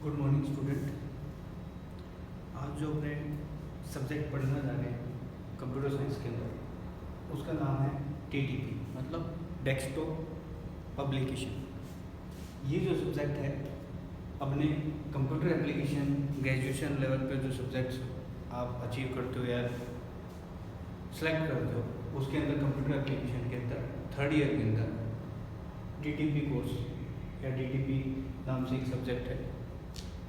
Good morning student. आज जो अपने सब्जेक्ट पढ़ना जा रहे हैं कंप्यूटर साइंस के अंदर, उसका नाम है टीटीपी, मतलब डेस्कटॉप पब्लिकेशन। ये जो सब्जेक्ट है अपने कंप्यूटर एप्लीकेशन ग्रेजुएशन लेवल पे जो सब्जेक्ट्स आप अचीव करते हो या सेलेक्ट करते हो, उसके अंदर कंप्यूटर एप्लीकेशन के अंदर थर्ड ईयर के अंदर टीटीपी कोर्स या टीटीपी नाम से एक सब्जेक्ट है।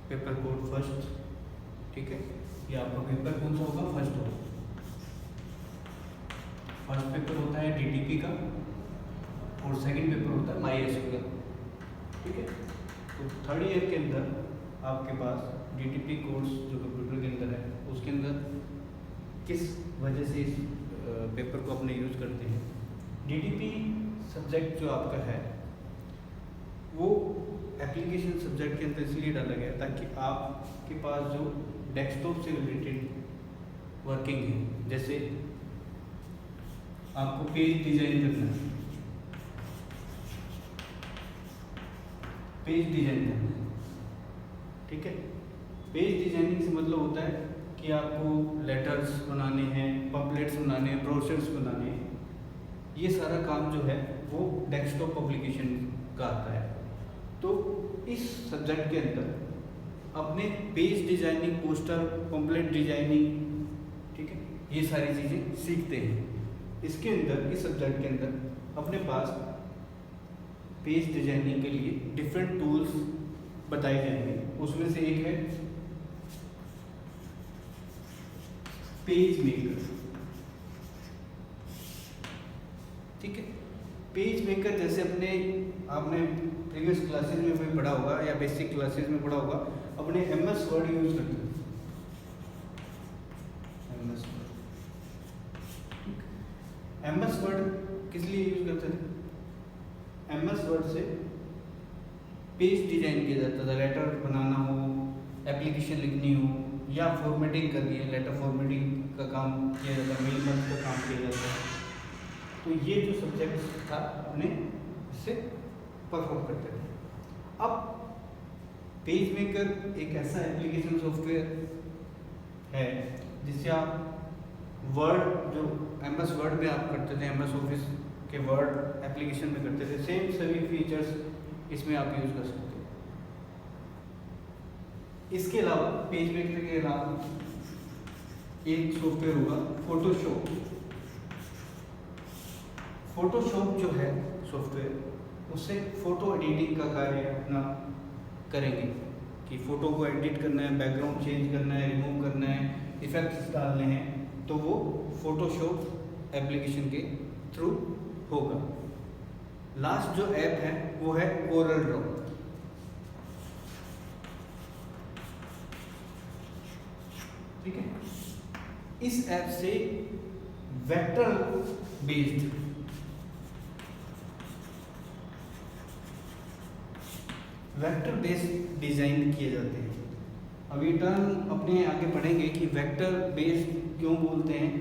पेपर कोड फर्स्ट, ठीक है। ये आपका पेपर कौन सा होगा? फर्स्ट होगा। फर्स्ट पेपर होता है टीटीपी का और सेकंड पेपर होता है MySQL, ठीक है। तो थर्ड ईयर के अंदर आपके पास टीटीपी कोर्स जो कंप्यूटर के अंदर है, उसके अंदर किस वजह से इस पेपर को अपने यूज़ करते हैं। टीटीपी सब्जेक्ट जो आपका है वो एप्लीकेशन सब्जेक्ट के अंदर इसलिए डाला गया ताकि आपके पास जो डेस्कटॉप से रिलेटेड वर्किंग है, जैसे आपको पेज डिजाइन करना है, ठीक है। पेज डिजाइनिंग से मतलब होता है कि आपको लेटर्स बनाने हैं, पम्पलेट्स बनाने हैं, ब्रोशर्स बनाने हैं। ये सारा काम जो है वो डेस्कटॉप पब्लिकेशन का आता है। तो इस सब्जेक्ट के अंदर अपने page designing, poster, pamphlet designing, ठीक है, ये सारी चीज़ें सीखते हैं। इसके अंदर, इस सब्जेक्ट के अंदर अपने पास पेज डिजाइनिंग के लिए डिफरेंट टूल्स बताए जाएंगे। उसमें से एक है पेज मेकर, ठीक है। पेज मेकर जैसे आपने प्रीवियस क्लासेस में भी पढ़ा होगा या बेसिक क्लासेस में पढ़ा होगा, अपने MS वर्ड यूज करते हैं। MS वर्ड किस लिए यूज करते थे? MS वर्ड से पेज डिजाइन किया जाता था। लेटर बनाना हो, एप्लीकेशन लिखनी हो या फॉर्मेटिंग करनी है, लेटर फॉर्मेटिंग का काम किया जाता है, मेल मर्ज का काम किया जाता है। तो ये जो सब्जेक्ट था अपने इससे परफॉर्म करते थे। अब पेज मेकर एक ऐसा एप्लीकेशन सॉफ्टवेयर है जिससे आप वर्ड, जो MS वर्ड में आप करते थे, MS ऑफिस के वर्ड एप्लीकेशन में करते थे, सेम सभी फीचर्स इसमें आप यूज कर सकते हो। इसके अलावा पेज मेकर के अलावा एक सॉफ्टवेयर होगा फोटोशॉप। फोटोशॉप जो है सॉफ्टवेयर, उससे फोटो एडिटिंग का कार्य अपना करेंगे कि फ़ोटो को एडिट करना है, बैकग्राउंड चेंज करना है, रिमूव करना है, इफेक्ट्स डालने हैं, तो वो फोटोशॉप एप्लीकेशन के थ्रू होगा। लास्ट जो ऐप है वो है कोरल ड्रॉ, ठीक है। इस ऐप से वेक्टर बेस्ड डिजाइन किए जाते हैं। अब ये टर्म अपने आगे पढ़ेंगे कि वेक्टर बेस्ड क्यों बोलते हैं,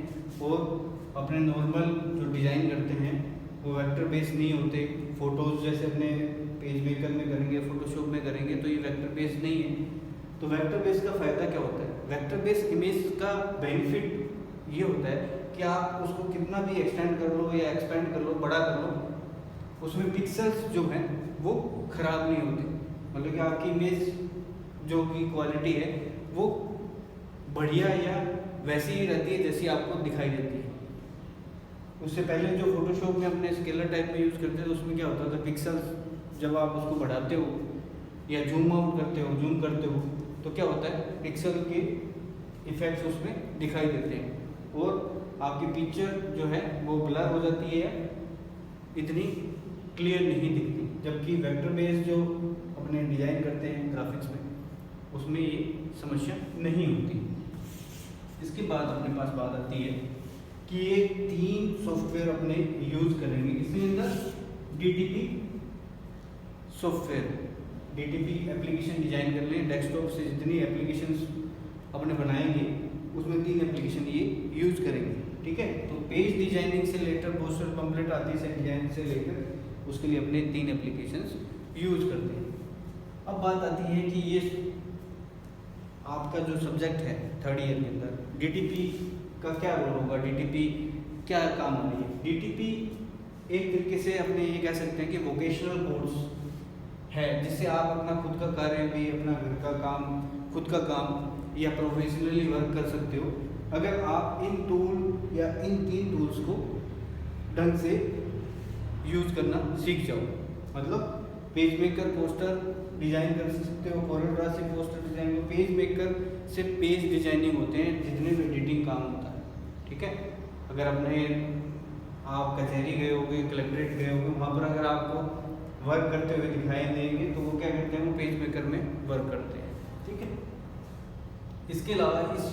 और अपने नॉर्मल जो डिज़ाइन करते हैं वो वेक्टर बेस्ड नहीं होते। फोटोज़ जैसे अपने पेज मेकर में करेंगे, फोटोशॉप में करेंगे, तो ये वेक्टर बेस्ड नहीं है। तो वेक्टर बेस्ड का फ़ायदा क्या होता है? वेक्टर बेस्ड इमेज का बेनिफिट ये होता है कि आप उसको कितना भी एक्सटेंड कर लो या एक्सपेंड कर लो, बड़ा कर लो, उसमें पिक्सल्स जो हैं वो ख़राब नहीं होते। मतलब कि आपकी इमेज जो की क्वालिटी है वो बढ़िया या वैसी ही रहती है जैसी आपको दिखाई देती है। उससे पहले जो फोटोशॉप में अपने स्केलर टाइप में यूज़ करते थे, उसमें क्या होता था, पिक्सल्स जब आप उसको बढ़ाते हो या जूम आउट करते हो, जूम करते हो, तो क्या होता है, पिक्सल के इफेक्ट्स उसमें दिखाई देते हैं और आपकी पिक्चर जो है वो ब्लर हो जाती है या इतनी क्लियर नहीं दिखती। जबकि वेक्टर बेस्ड जो अपने डिज़ाइन करते हैं ग्राफिक्स में, उसमें ये समस्या नहीं होती। इसके बाद अपने पास बात आती है कि ये 3 सॉफ्टवेयर अपने यूज़ करेंगे। इसके अंदर DTP software, DTP application design कर लें। डेस्कटॉप से जितनी एप्लीकेशंस अपने बनाएंगे उसमें 3 एप्लीकेशन ये यूज़ करेंगे, ठीक है। तो पेज डिजाइनिंग से लेकर पोस्टर, पम्पलेट आदि से डिजाइन से लेकर उसके लिए अपने 3 एप्लीकेशंस यूज़ करते हैं। अब बात आती है कि ये आपका जो सब्जेक्ट है थर्ड ईयर के अंदर डीटीपी का क्या रोल होगा, डीटीपी क्या काम हो रही है। डीटीपी एक तरीके से अपने ये कह सकते हैं कि वोकेशनल कोर्स है, जिससे आप अपना खुद का कार्य भी, अपना घर का काम, खुद का काम या प्रोफेशनली वर्क कर सकते हो अगर आप इन टूल या इन 3 टूल्स को ढंग से यूज़ करना सीख जाओ। मतलब पेज मेकर पोस्टर डिजाइन कर सकते हो, कोरोड्रा से पोस्टर डिजाइन, पेज मेकर से पेज डिजाइनिंग होते हैं जितने भी एडिटिंग काम होता है, ठीक है। अगर अपने आप कचहरी गए होगे, कलेक्ट्रेट गए होगे, वहाँ पर अगर आपको वर्क करते हुए दिखाई देंगे तो वो क्या करते हैं, वो पेज मेकर में वर्क करते हैं, ठीक है। इसके अलावा इस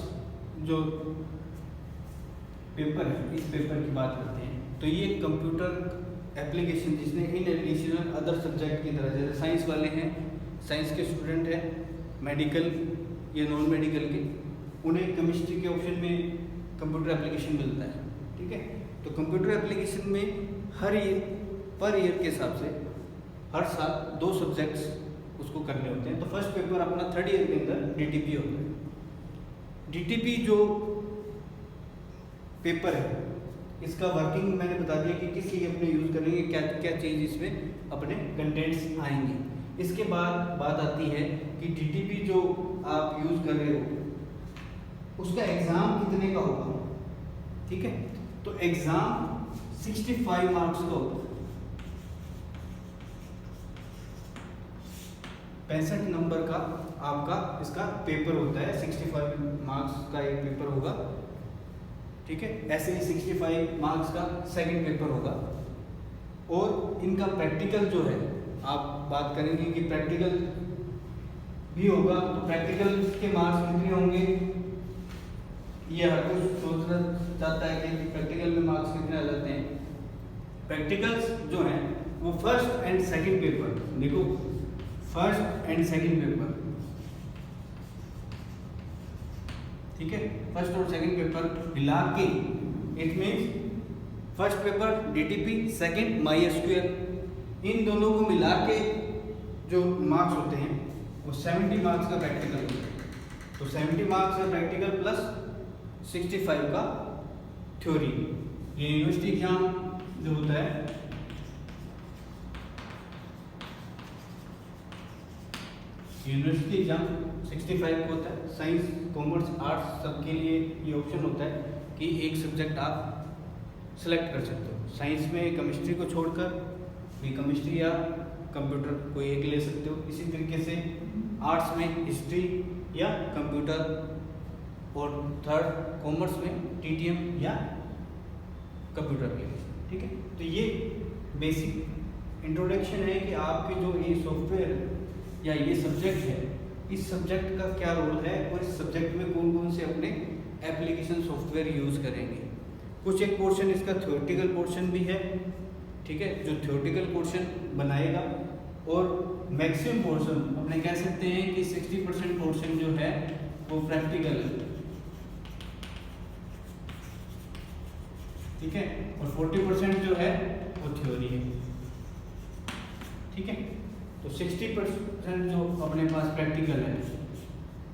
जो पेपर है, इस पेपर की बात करते हैं तो ये कंप्यूटर एप्लीकेशन जिसने इन एडिशनल अदर सब्जेक्ट की तरह, जैसे साइंस वाले हैं, साइंस के स्टूडेंट हैं, मेडिकल या नॉन मेडिकल के, उन्हें केमिस्ट्री के ऑप्शन में कंप्यूटर एप्लीकेशन मिलता है, ठीक है। तो कंप्यूटर एप्लीकेशन में हर ईयर पर ईयर के हिसाब से हर साल 2 सब्जेक्ट्स उसको करने होते हैं। तो फर्स्ट पेपर अपना थर्ड ईयर के अंदर डीटीपी होता है। डीटीपी जो पेपर है इसका वर्किंग मैंने बता दिया कि किस लिए अपने यूज़ करेंगे, क्या क्या चीज़ इसमें अपने कंटेंट्स आएंगे। इसके बाद बात आती है कि डीटीपी जो आप यूज़ कर रहे हो उसका एग्ज़ाम कितने का होगा, ठीक है। तो एग्ज़ाम 65 मार्क्स का होगा, 65 नंबर का आपका इसका पेपर होता है, 65 मार्क्स का एक पेपर होगा, ठीक है। ऐसे ही 65 मार्क्स का सेकंड पेपर होगा। और इनका प्रैक्टिकल जो है, आप बात करेंगे कि प्रैक्टिकल भी होगा, तो प्रैक्टिकल के मार्क्स कितने होंगे, ये हर कोई सोचना चाहता है कि प्रैक्टिकल में मार्क्स कितने आ जाते हैं। प्रैक्टिकल्स जो हैं वो फर्स्ट एंड सेकंड पेपर, देखो फर्स्ट एंड सेकंड पेपर, ठीक है, फर्स्ट और सेकंड पेपर मिला के, it means first paper DTP, second MySQL, इन दोनों को मिला के जो मार्क्स होते हैं वो 70 मार्क्स का प्रैक्टिकल होता है। तो 70 मार्क्स का प्रैक्टिकल प्लस 65 का थ्योरी। ये यूनिवर्सिटी एग्जाम जो होता है यूनिवर्सिटी एग्जाम 65 को होता है। साइंस, कॉमर्स, आर्ट्स सबके लिए ये ऑप्शन होता है कि एक सब्जेक्ट आप सेलेक्ट कर सकते हो। साइंस में केमिस्ट्री को छोड़कर भी केमिस्ट्री या कंप्यूटर कोई एक ले सकते हो। इसी तरीके से आर्ट्स में हिस्ट्री या कंप्यूटर, और थर्ड कॉमर्स में TTM या कंप्यूटर के लिए, ठीक है। तो ये बेसिक इंट्रोडक्शन है कि आपके जो ये सॉफ्टवेयर या ये सब्जेक्ट है, इस सब्जेक्ट का क्या रोल है और इस सब्जेक्ट में कौन कौन से अपने एप्लीकेशन सॉफ्टवेयर यूज़ करेंगे। कुछ एक पोर्शन इसका थ्योरेटिकल पोर्शन भी है, ठीक है, जो थ्योरेटिकल पोर्शन बनाएगा, और मैक्सिमम पोर्शन अपने कह सकते हैं कि 60% पोर्शन जो है वो प्रैक्टिकल है, ठीक है, और 40% जो है वो थ्योरी है, ठीक है। तो 60% जो अपने पास प्रैक्टिकल है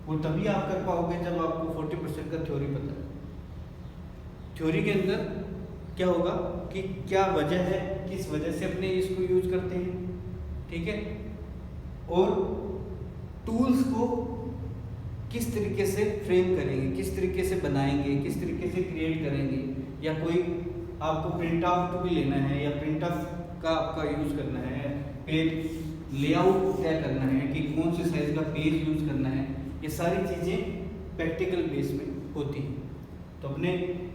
वो तभी आप कर पाओगे जब आपको 40% का थ्योरी पता है। थ्योरी के अंदर क्या होगा कि क्या वजह है, किस वजह से अपने इसको यूज करते हैं, ठीक है, और टूल्स को किस तरीके से फ्रेम करेंगे, किस तरीके से बनाएंगे, किस तरीके से क्रिएट करेंगे, या कोई आपको प्रिंट आउट भी लेना है या प्रिंट आउट का आपका यूज करना है, पेज लेआउट तय करना है कि कौन से साइज का पेज यूज करना है, ये सारी चीज़ें प्रैक्टिकल बेस में होती हैं। तो अपने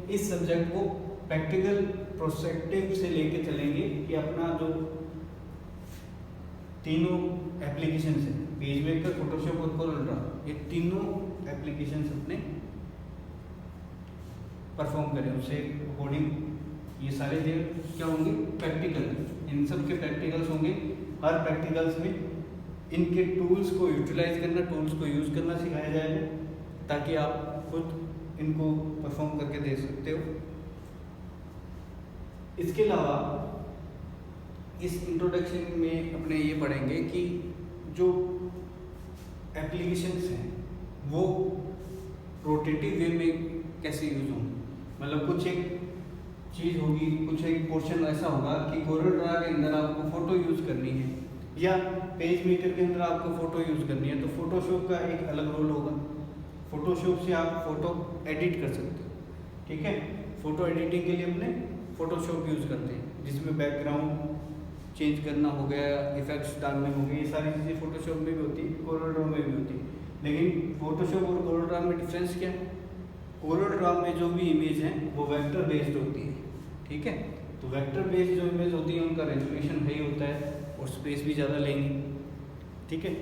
इस सब्जेक्ट को प्रैक्टिकल प्रोस्पेक्टिव से लेके चलेंगे कि अपना जो तीनों एप्लीकेशन है, पेज मेकर, फोटोशॉप और कोरोड्रा, ये तीनों एप्लीकेशन अपने परफॉर्म करें, उससे अकॉर्डिंग ये सारे जो क्या होंगे प्रैक्टिकल, इन सब के प्रैक्टिकल्स होंगे। हर प्रैक्टिकल्स में इनके टूल्स को यूटिलाइज करना, टूल्स को यूज़ करना सिखाया जाएगा ताकि आप खुद इनको परफॉर्म करके दे सकते हो। इसके अलावा इस इंट्रोडक्शन में अपने ये पढ़ेंगे कि जो एप्लीकेशंस हैं वो रोटेटिव वे में कैसे यूज होंगे। मतलब कुछ एक चीज़ होगी, कुछ एक पोर्शन ऐसा होगा कि कोरल ड्रा के अंदर आपको फ़ोटो यूज़ करनी है या पेज मेकर के अंदर आपको फ़ोटो यूज़ करनी है, तो फोटोशॉप का एक अलग रोल होगा। फोटोशॉप से आप फ़ोटो एडिट कर सकते हो, ठीक है। फ़ोटो एडिटिंग के लिए अपने फोटोशॉप यूज़ करते हैं, जिसमें बैकग्राउंड चेंज करना हो गया, इफेक्ट्स डालने हो गए, ये सारी चीज़ें फोटोशॉप में भी होती है, कोरल ड्रा में भी होती है। लेकिन फोटोशॉप और कोरल ड्रा में डिफरेंस क्या है? कोरल ड्रा में जो भी इमेज है वो वेक्टर बेस्ड होती है, ठीक है। तो वेक्टर बेस्ड जो इमेज होती है उनका रेजोल्यूशन हाई होता है और स्पेस भी ज़्यादा लेंगे, ठीक है।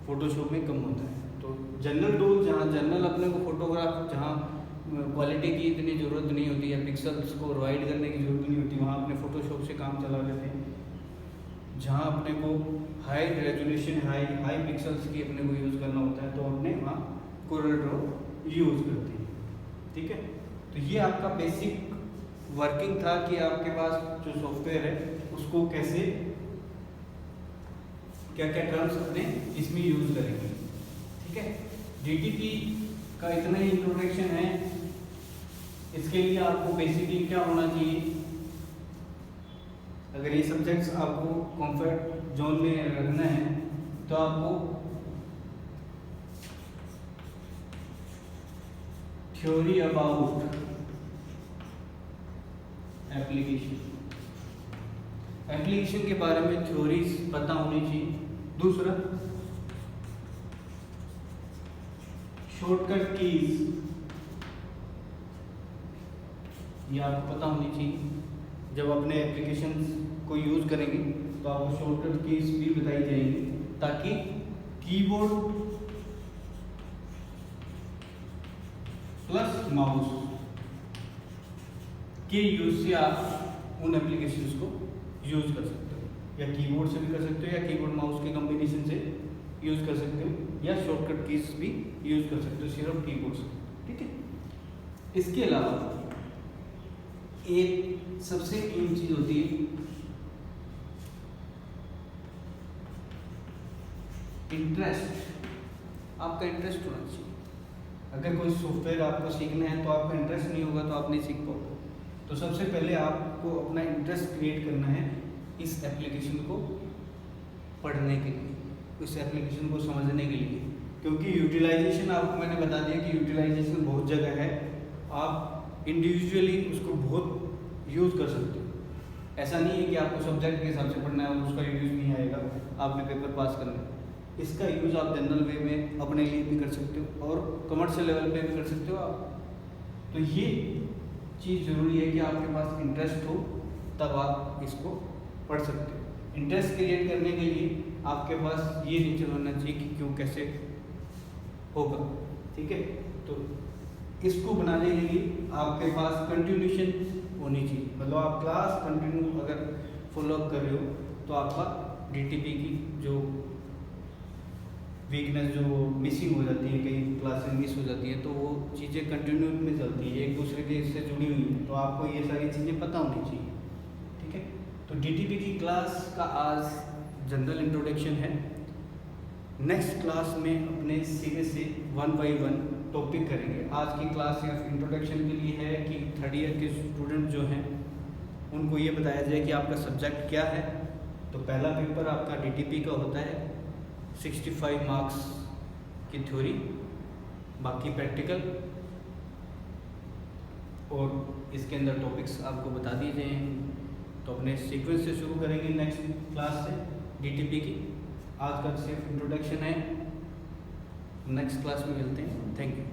फोटोशॉप में कम होता है। तो जनरल टूल, जहाँ जनरल अपने को फोटोग्राफ, जहाँ क्वालिटी की इतनी ज़रूरत नहीं होती है, पिक्सल्स को प्रोवाइड करने की ज़रूरत नहीं होती, वहाँ अपने फोटोशॉप से काम चला लेते हैं। जहाँ अपने को हाई रेजोल्यूशन, हाई पिक्सल्स की अपने को यूज़ करना होता है, तो अपने वहाँ कोरल ड्रा यूज़ करते हैं, ठीक है। तो ये आपका बेसिक वर्किंग था कि आपके पास जो सॉफ्टवेयर है उसको कैसे, क्या क्या टर्म्स अपने इसमें यूज़ करेंगे, ठीक है। DTP का इतना ही इंट्रोडक्शन है। इसके लिए आपको बेसिकली क्या होना चाहिए, अगर ये सब्जेक्ट्स आपको कंफर्ट जोन में रखना है तो आपको थ्योरी अबाउट एप्लीकेशन के बारे में थ्योरीज पता होनी चाहिए। दूसरा, शॉर्टकट कीज, ये आपको पता होनी चाहिए। जब अपने एप्लीकेशन को यूज़ करेंगे तो आपको शॉर्टकट कीज भी बताई जाएंगी, ताकि कीबोर्ड प्लस माउस के यूज से आप उन एप्लीकेशंस को यूज़ कर सकते हो, या कीबोर्ड से भी कर सकते हो, या कीबोर्ड माउस के कॉम्बिनेशन से यूज़ कर सकते हो, या शॉर्टकट कीज भी यूज़ कर सकते हो सिर्फ कीबोर्ड से, ठीक है। इसके अलावा एक सबसे मेन चीज होती है इंटरेस्ट। आपका इंटरेस्ट होना चाहिए। अगर कोई सॉफ्टवेयर आपको सीखना है तो आपका इंटरेस्ट नहीं होगा तो आप नहीं सीख पाओगे। तो सबसे पहले आपको अपना इंटरेस्ट क्रिएट करना है इस एप्लीकेशन को पढ़ने के लिए, इस एप्लीकेशन को समझने के लिए, क्योंकि यूटिलाइजेशन आपको मैंने बता दिया कि यूटिलाइजेशन बहुत जगह है। आप इंडिविजुअली उसको बहुत यूज़ कर सकते हो। ऐसा नहीं है कि आपको सब्जेक्ट के हिसाब से पढ़ना है और उसका यूज़ नहीं आएगा, आपने पेपर पास करना है। इसका यूज़ आप जनरल वे में अपने लिए भी कर सकते हो और कमर्शियल लेवल पे भी कर सकते हो आप। तो ये चीज़ ज़रूरी है कि आपके पास इंटरेस्ट हो, तब आप इसको पढ़ सकते हो। इंटरेस्ट क्रिएट करने के लिए आपके पास ये नेचर होना चाहिए कि क्यों कैसे होगा, ठीक है। तो इसको बनाने के लिए आपके पास कंटिन्यूशन होनी चाहिए, मतलब आप क्लास कंटिन्यू अगर फॉलो अप कर रहे हो तो आपका DTP की जो वीकनेस, जो मिसिंग हो जाती है, कई क्लासेस मिस हो जाती है, तो वो चीज़ें कंटिन्यू में चलती है, एक दूसरे के इससे जुड़ी हुई है, तो आपको ये सारी चीज़ें पता होनी चाहिए, ठीक है। तो DTP की क्लास का आज जनरल इंट्रोडक्शन है। नेक्स्ट क्लास में अपने सीधे से 1 बाय 1 टॉपिक करेंगे। आज की क्लास सिर्फ इंट्रोडक्शन के लिए है कि 3rd ईयर के स्टूडेंट जो हैं उनको ये बताया जाए कि आपका सब्जेक्ट क्या है। तो पहला पेपर आपका DTP का होता है, 65 मार्क्स की थ्योरी, बाकी प्रैक्टिकल, और इसके अंदर टॉपिक्स आपको बता दिए जाएंगे। तो अपने सीक्वेंस से शुरू करेंगे नेक्स्ट क्लास से DTP की। आज का सिर्फ इंट्रोडक्शन है, नेक्स्ट क्लास में मिलते हैं। Thank you.